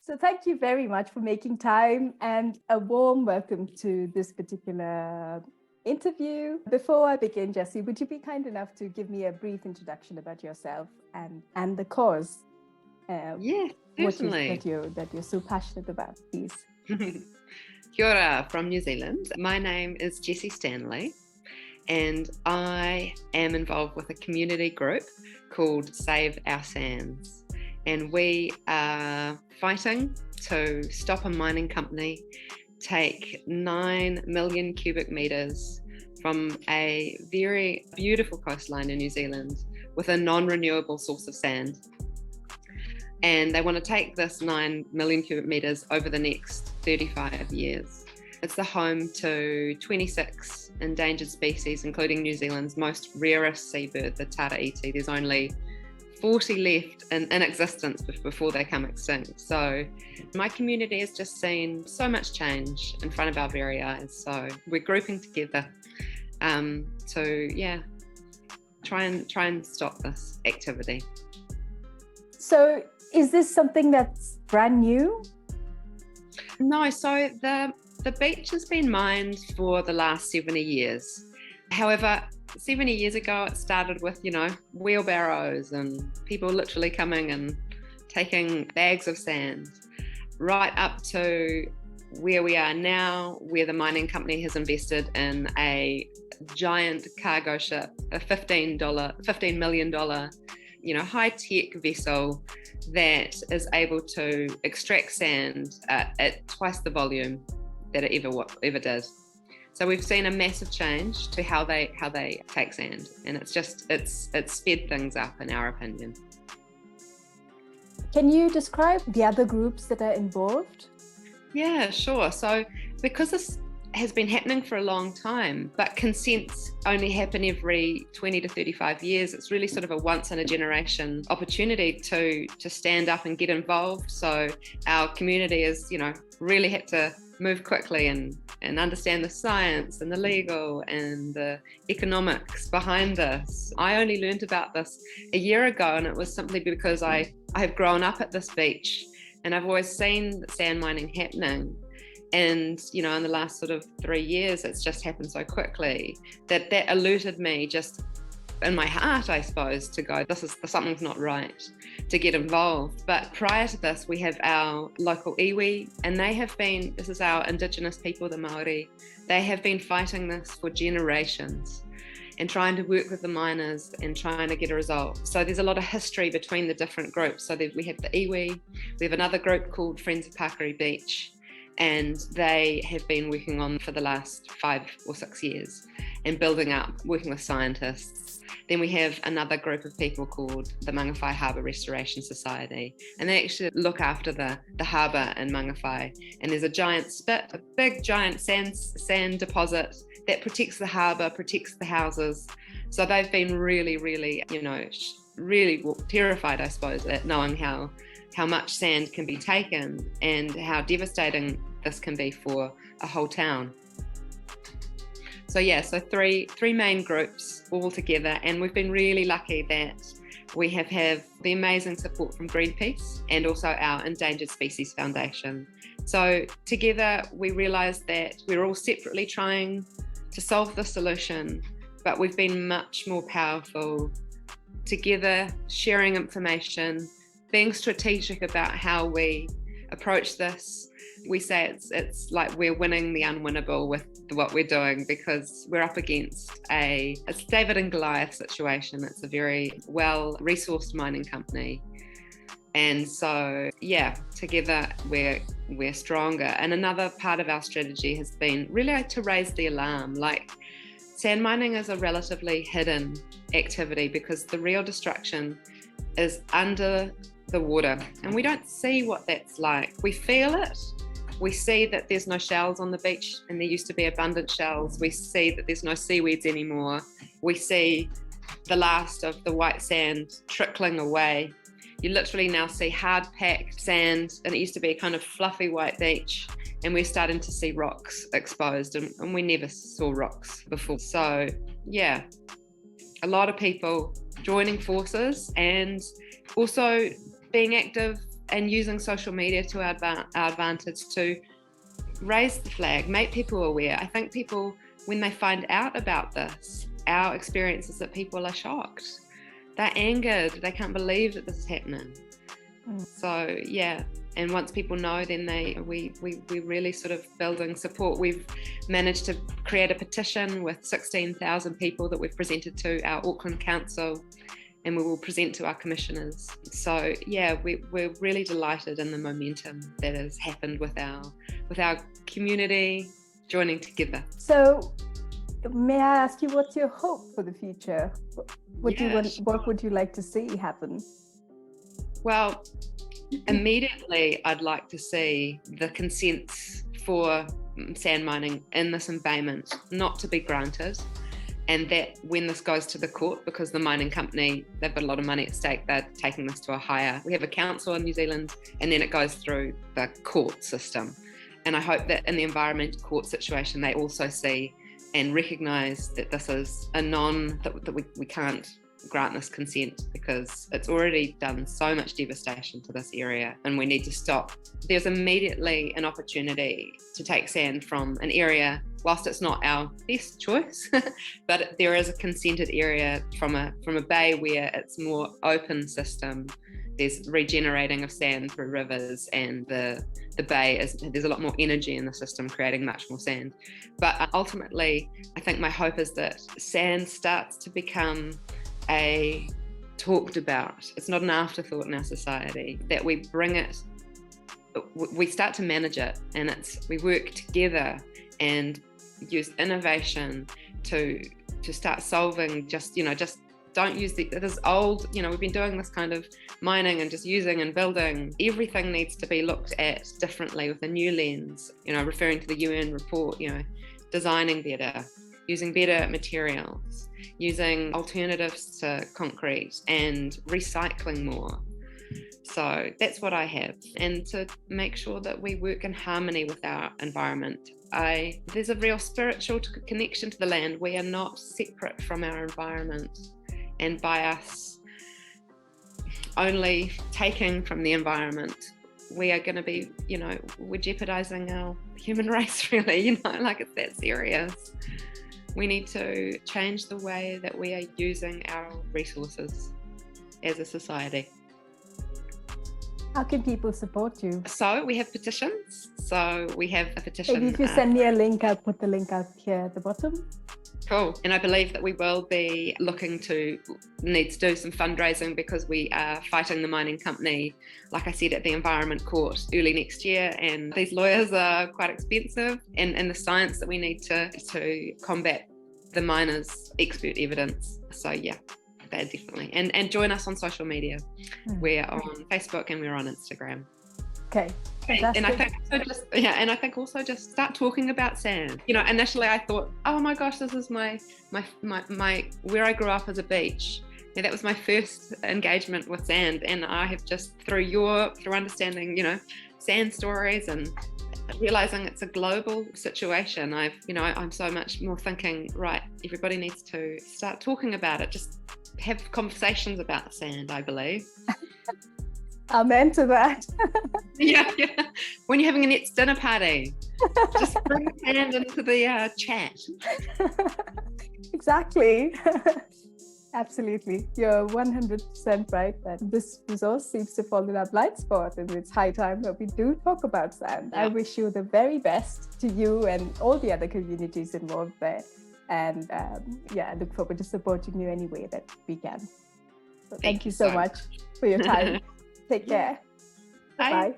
So thank you very much for making time, and a warm welcome to this particular interview. Before I begin, Jessie, would you be kind enough to give me a brief introduction about yourself and the cause? Yes, certainly. That you're so passionate about, please. Kia ora from New Zealand. My name is Jessie Stanley, and I am involved with a community group called Save Our Sands. And we are fighting to stop a mining company take 9 million cubic meters from a very beautiful coastline in New Zealand with a non-renewable source of sand. And they want to take this 9 million cubic meters over the next 35 years. It's the home to 26 endangered species, including New Zealand's most rarest seabird, the Taraiti. There's only 40 left in existence before they come extinct. So my community has just seen so much change in front of our very eyes. So we're grouping together to try and stop this activity. So is this something that's brand new? No, so the beach has been mined for the last 70 years. However, 70 years ago, it started with, wheelbarrows and people literally coming and taking bags of sand, right up to where we are now, where the mining company has invested in a giant cargo ship, a $15 million, high-tech vessel that is able to extract sand at twice the volume that it ever did. So we've seen a massive change to how they take sand, and it's sped things up in our opinion. Can you describe the other groups that are involved? Yeah, sure. So because this has been happening for a long time, but consents only happen every 20 to 35 years, it's really sort of a once in a generation opportunity to stand up and get involved. So our community has, really had to move quickly and understand the science and the legal and the economics behind this. I only learned about this a year ago, and it was simply because I have grown up at this beach and I've always seen sand mining happening. And, in the last sort of 3 years, it's just happened so quickly that alerted me just in my heart, I suppose, to go, something's not right, to get involved. But prior to this, we have our local iwi, and this is our indigenous people, the Māori, they have been fighting this for generations and trying to work with the miners and trying to get a result. So there's a lot of history between the different groups. So we have the iwi, we have another group called Friends of Pakiri Beach, and they have been working on for the last 5 or 6 years and building up, working with scientists. Then we have another group of people called the Mangawhai Harbour Restoration Society, and they actually look after the harbour in Mangawhai. And there's a giant spit, a big giant sand deposit that protects the harbour, protects the houses. So they've been really, really, really terrified, I suppose, at knowing how much sand can be taken and how devastating this can be for a whole town. So three main groups all together, and we've been really lucky that we have the amazing support from Greenpeace and also our Endangered Species Foundation. So together we realised that we're all separately trying to solve the solution, but we've been much more powerful together, sharing information, being strategic about how we approach this. We say it's like we're winning the unwinnable with what we're doing, because we're up against it's David and Goliath situation. It's a very well-resourced mining company. And so, together we're stronger. And another part of our strategy has been really to raise the alarm. Like, sand mining is a relatively hidden activity because the real destruction is under the water, and we don't see what that's like. We feel it. We see that there's no shells on the beach, and there used to be abundant shells. We see that there's no seaweeds anymore. We see the last of the white sand trickling away. You literally now see hard-packed sand, and it used to be a kind of fluffy white beach, and we're starting to see rocks exposed, and we never saw rocks before. So, a lot of people joining forces and also being active and using social media to our advantage to raise the flag, make people aware. I think people, when they find out about this, our experience is that people are shocked. They're angered. They can't believe that this is happening. So yeah, and once people know, then we really sort of building support. We've managed to create a petition with 16,000 people that we've presented to our Auckland Council, and we will present to our commissioners. So yeah, we're really delighted in the momentum that has happened with our community joining together. So may I ask you, what's your hope for the future? What would you like to see happen? Well, immediately I'd like to see the consents for sand mining in this embayment not to be granted, and that when this goes to the court, because the mining company, they've got a lot of money at stake, they're taking this to a higher, we have a council in New Zealand, and then it goes through the court system. And I hope that in the environmental court situation, they also see and recognise that this is that we can't grant this consent, because it's already done so much devastation to this area and we need to stop. There's immediately an opportunity to take sand from an area, whilst it's not our best choice, but there is a consented area from a bay where it's more open system. There's regenerating of sand through rivers, and the bay there's a lot more energy in the system, creating much more sand. But ultimately, I think my hope is that sand starts to become talked about. It's not an afterthought in our society, that we bring it, we start to manage it, and we work together and use innovation to start solving. Just don't use this old, we've been doing this kind of mining and just using and building. Everything needs to be looked at differently with a new lens, referring to the UN report, designing better, using better materials, using alternatives to concrete, and recycling more. So that's what I have, and to make sure that we work in harmony with our environment. There's a real spiritual connection to the land. We are not separate from our environment, and by us only taking from the environment, we are going to be, we're jeopardizing our human race, really, like it's that serious. We need to change the way that we are using our resources as a society. How can people support you? So we have petitions. So we have a petition. Maybe if you send me a link, I'll put the link out here at the bottom. Cool. And I believe that we will be need to do some fundraising, because we are fighting the mining company, like I said, at the Environment Court early next year. And these lawyers are quite expensive, and the science that we need to combat the miners' expert evidence. So yeah, that definitely. And join us on social media. We're on Facebook and we're on Instagram. Okay. Fantastic. And I think also just start talking about sand. Initially I thought, oh my gosh, this is my where I grew up as a beach. That was my first engagement with sand, and I have just through understanding, sand stories and realizing it's a global situation, I'm so much more thinking, right, everybody needs to start talking about it, just have conversations about sand, I believe. Amen to that. Yeah. When you're having a Nets dinner party, just bring sand into the chat. Exactly. Absolutely. You're 100% right that this resource seems to fall in our blind spot, and it's high time that we do talk about sand. Yeah. I wish you the very best to you and all the other communities involved there. And I look forward to supporting you any way that we can. So thank you so much for your time. Take care. Bye.